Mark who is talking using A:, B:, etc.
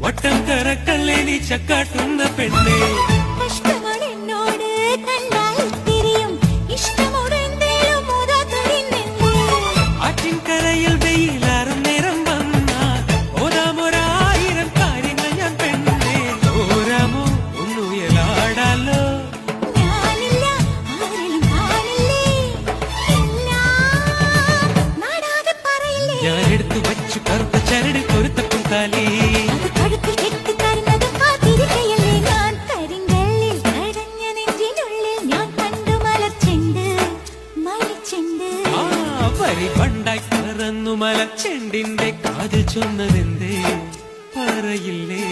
A: വട്ടം കറക്കല്ലേ നീ ചക്കാട്ടുന്ന പെണ്ണേ ആറ്റിൻകരയിൽ വെയിലാറും നേരം വന്നാൽ ഓരാമൊരായിരം കാര്യങ്ങൾ ഞാൻ പെണ്ണേ ഓരാമോ ഒന്നുയലാടാലോ ഞാൻ എടുത്തു വച്ചു കറുത്ത ചരട് കൊരുത്തപ്പും കാലി പണ്ടായി പറന്നു മലച്ചെണ്ടിന്റെ കാതിൽ ചൊന്നതെന്തേ പറയില്ലേ